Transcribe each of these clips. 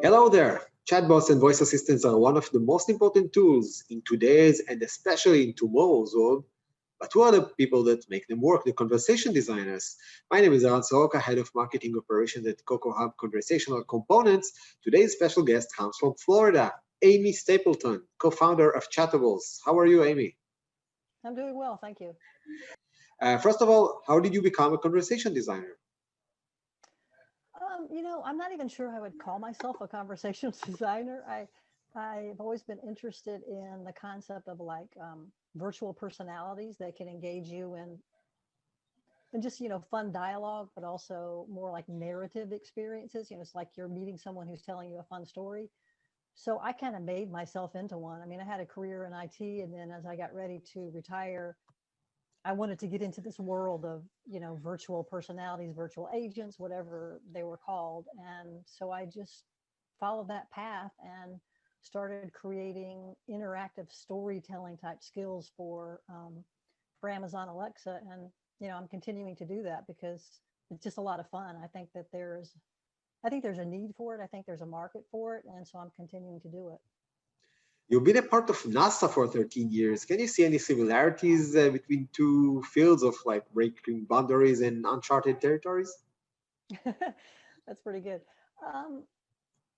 Hello there. Chatbots and voice assistants are one of the most important tools in today's and especially in tomorrow's world. But who are the people that make them work? The conversation designers. My name is Eran Soroka, head of marketing operations at CoCoHub Conversational Components. Today's special guest comes from Florida, Amy Stapleton, co-founder of Chattables. How are you, Amy? I'm doing well, thank you. First of all, how did you become a conversation designer? I'm not even sure I would call myself a conversational designer. I've always been interested in the concept of virtual personalities that can engage you in just fun dialogue, but also more like narrative experiences. It's like you're meeting someone who's telling you a fun story. So I kind of made myself into one. I mean, I had a career in IT, and then as I got ready to retire, I wanted to get into this world of, virtual personalities, virtual agents, whatever they were called. And so I just followed that path and started creating interactive storytelling type skills for Amazon Alexa. And, I'm continuing to do that because it's just a lot of fun. I think there's a need for it. I think there's a market for it. And so I'm continuing to do it. You've been a part of NASA for 13 years. Can you see any similarities between two fields of like breaking boundaries and uncharted territories? That's pretty good. Um,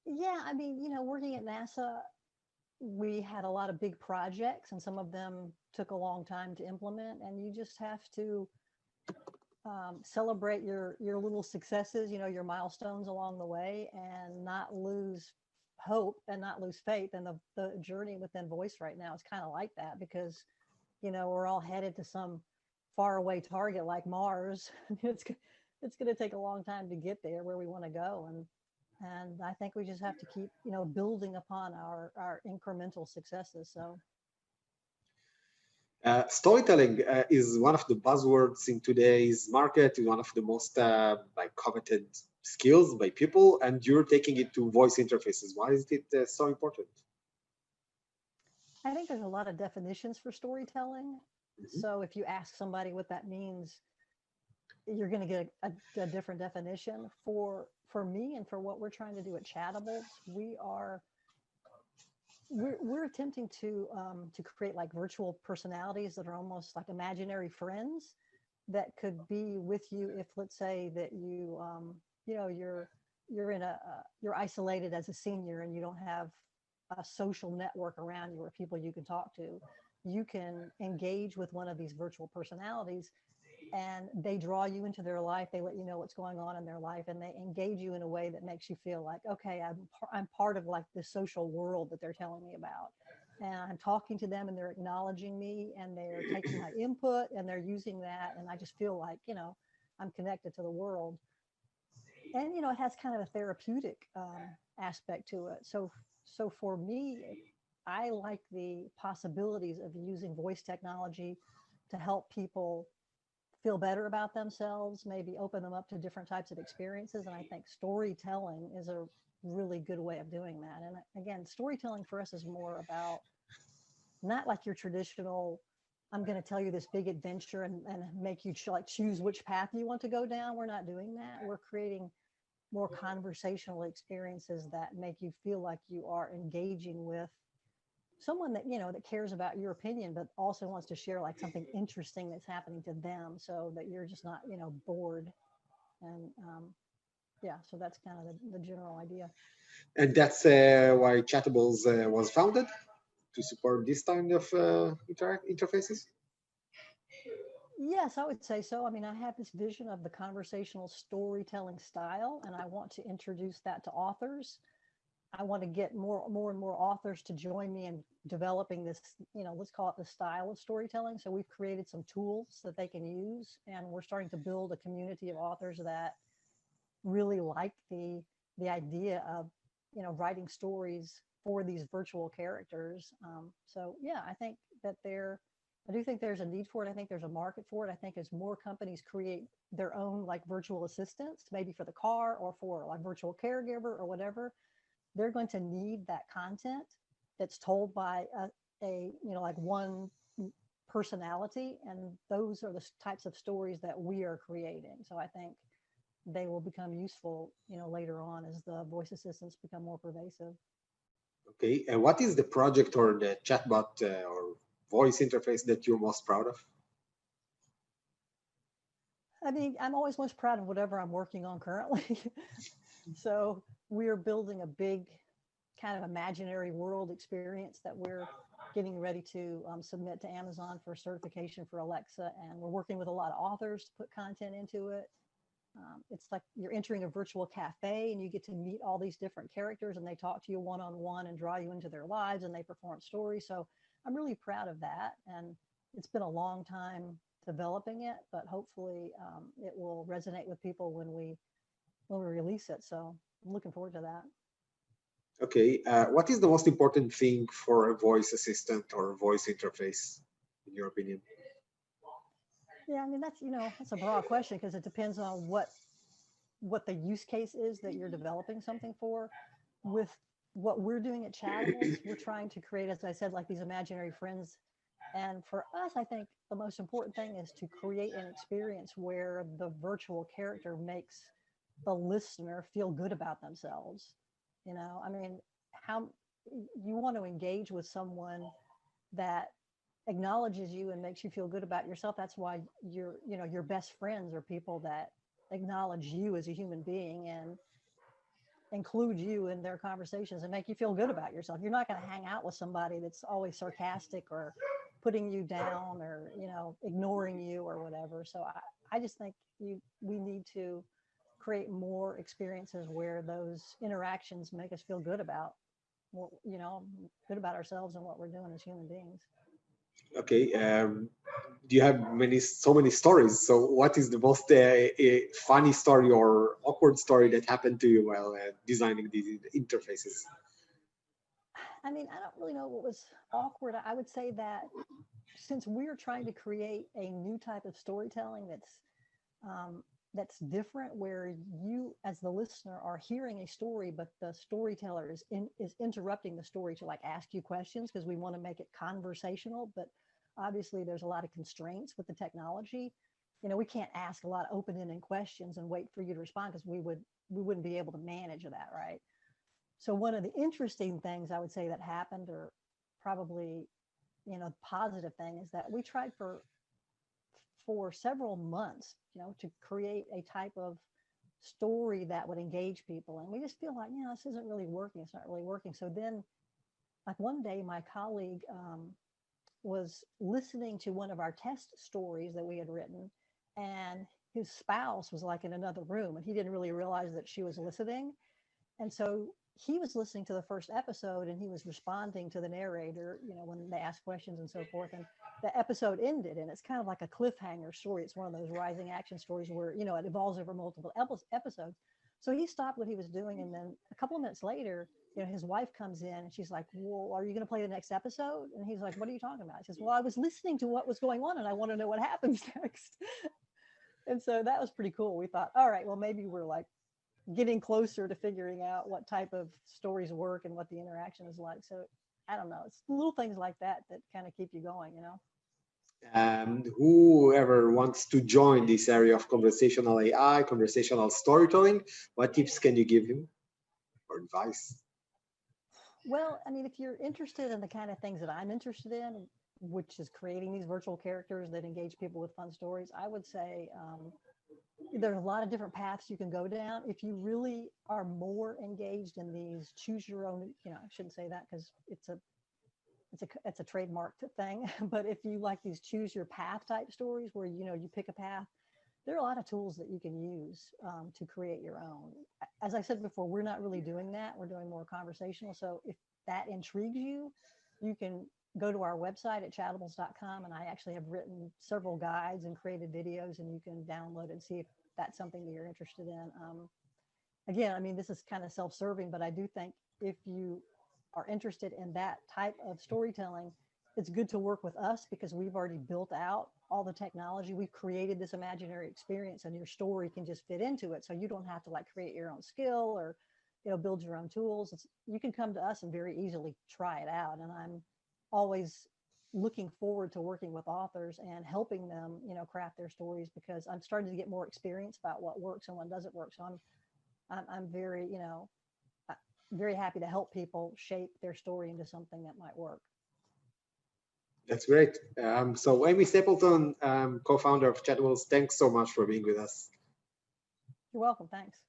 yeah, I mean, working at NASA, we had a lot of big projects, and some of them took a long time to implement. And you just have to celebrate your little successes, your milestones along the way, and not lose hope and not lose faith. And the journey within voice right now is kind of like that because we're all headed to some faraway target like Mars. It's going to take a long time to get there where we want to go, and I think we just have to keep building upon our incremental successes. So Storytelling is one of the buzzwords in today's market, one of the most like coveted skills by people, and you're taking it to voice interfaces. Why is it so important? I think there's a lot of definitions for storytelling. Mhm. So if you ask somebody what that means, you're going to get a different definition. For me and for what we're trying to do at Chattables, we're attempting to create like virtual personalities that are almost like imaginary friends that could be with you if, let's say, that you're in you're isolated as a senior and you don't have a social network around you or people you can talk to. You can engage with one of these virtual personalities, and they draw you into their life. They let you know what's going on in their life, and they engage you in a way that makes you feel like, okay, I'm part of like the social world that they're telling me about, and I'm talking to them, and they're acknowledging me, and they're taking my input, and they're using that, and I just feel like I'm connected to the world. And it has kind of a therapeutic aspect to it. So for me, I like the possibilities of using voice technology to help people feel better about themselves, maybe open them up to different types of experiences. And I think storytelling is a really good way of doing that. And again, storytelling for us is more about not like your traditional, I'm going to tell you this big adventure and make you choose which path you want to go down. We're not doing that. We're creating more conversational experiences that make you feel like you are engaging with someone that that cares about your opinion, but also wants to share like something interesting that's happening to them, so that you're just not bored. And yeah, so that's kind of the general idea. And that's why Chattables was founded to support this kind of interfaces. Yes, I would say so. I mean, I have this vision of the conversational storytelling style, and I want to introduce that to authors. I want to get more and more authors to join me in developing this, let's call it the style of storytelling. So we've created some tools that they can use, and we're starting to build a community of authors that really like the idea of writing stories for these virtual characters. So yeah, I do think there's a need for it. I think there's a market for it. I think as more companies create their own like virtual assistants, maybe for the car or for like virtual caregiver or whatever, they're going to need that content that's told by like one personality, and those are the types of stories that we are creating. So I think they will become useful, later on as the voice assistants become more pervasive. Okay, and what is the project or the chatbot or voice interface that you're most proud of? I mean, I'm always most proud of whatever I'm working on currently. So we're building a big kind of imaginary world experience that we're getting ready to submit to Amazon for certification for Alexa. And we're working with a lot of authors to put content into it. It's like you're entering a virtual cafe and you get to meet all these different characters and they talk to you one-on-one and draw you into their lives and they perform stories. So I'm really proud of that. And it's been a long time developing it, but hopefully it will resonate with people when we release it. So I'm looking forward to that. Okay, what is the most important thing for a voice assistant or voice interface, in your opinion? Yeah, I mean that's a broad question because it depends on what the use case is that you're developing something for. With what we're doing at Chattables, we're trying to create, as I said, like these imaginary friends. And for us, I think the most important thing is to create an experience where the virtual character makes the listener feel good about themselves. I mean, how you want to engage with someone that acknowledges you and makes you feel good about yourself. That's why your best friends are people that acknowledge you as a human being and include you in their conversations and make you feel good about yourself. You're not going to hang out with somebody that's always sarcastic or putting you down or ignoring you or whatever. So I just think we need to create more experiences where those interactions make us feel good about good about ourselves and what we're doing as human beings. Okay, you have so many stories. So, what is the most funny story or awkward story that happened to you while designing these interfaces? I mean, I don't really know what was awkward. I would say that since we're trying to create a new type of storytelling that's different, where you as the listener are hearing a story, but the storyteller is interrupting the story to like ask you questions because we want to make it conversational, but obviously there's a lot of constraints with the technology. We can't ask a lot of open-ended questions and wait for you to respond because we wouldn't be able to manage that, right? So one of the interesting things I would say that happened, or probably positive thing, is that we tried for several months, to create a type of story that would engage people. And we just feel like, this isn't really working. It's not really working. So then, like one day, my colleague was listening to one of our test stories that we had written, and his spouse was like in another room, and he didn't really realize that she was listening. And so he was listening to the first episode and he was responding to the narrator, when they asked questions and so forth. And the episode ended, and it's kind of like a cliffhanger story. It's one of those rising action stories where, it evolves over multiple episodes. So he stopped what he was doing. And then a couple of minutes later, his wife comes in and she's like, well, are you going to play the next episode? And he's like, what are you talking about? He says, well, I was listening to what was going on and I want to know what happens next. And so that was pretty cool. We thought, all right, well, maybe we're like getting closer to figuring out what type of stories work and what the interaction is like. So I don't know. It's little things like that kind of keep you going, Whoever wants to join this area of conversational AI, conversational storytelling, what tips can you give him or advice? Well, I mean, if you're interested in the kind of things that I'm interested in, which is creating these virtual characters that engage people with fun stories, I would say there's a lot of different paths you can go down. If you really are more engaged in these choose your own, I shouldn't say that because it's a trademark thing. But if you like these choose your path type stories where, you pick a path, there are a lot of tools that you can use to create your own. As I said before, we're not really doing that. We're doing more conversational. So if that intrigues you, you can go to our website at chatables.com, and I actually have written several guides and created videos, and you can download and see if that's something that you're interested in. Again, I mean, this is kind of self-serving, but I do think if you are interested in that type of storytelling, it's good to work with us because we've already built out all the technology. We've created this imaginary experience, and your story can just fit into it. So you don't have to like create your own skill or, build your own tools. You can come to us and very easily try it out. And I'm always looking forward to working with authors and helping them, you know, craft their stories, because I'm starting to get more experience about what works and what doesn't work. So I'm very, you know, very happy to help people shape their story into something that might work. That's great. So Amy Stapleton, co-founder of Chattables, thanks so much for being with us. You're welcome. Thanks.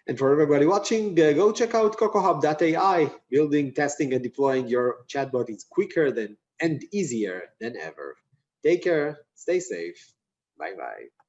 And for everybody watching, go check out CoCoHub.ai. Building, testing, and deploying your chatbot is quicker and easier than ever. Take care. Stay safe. Bye-bye.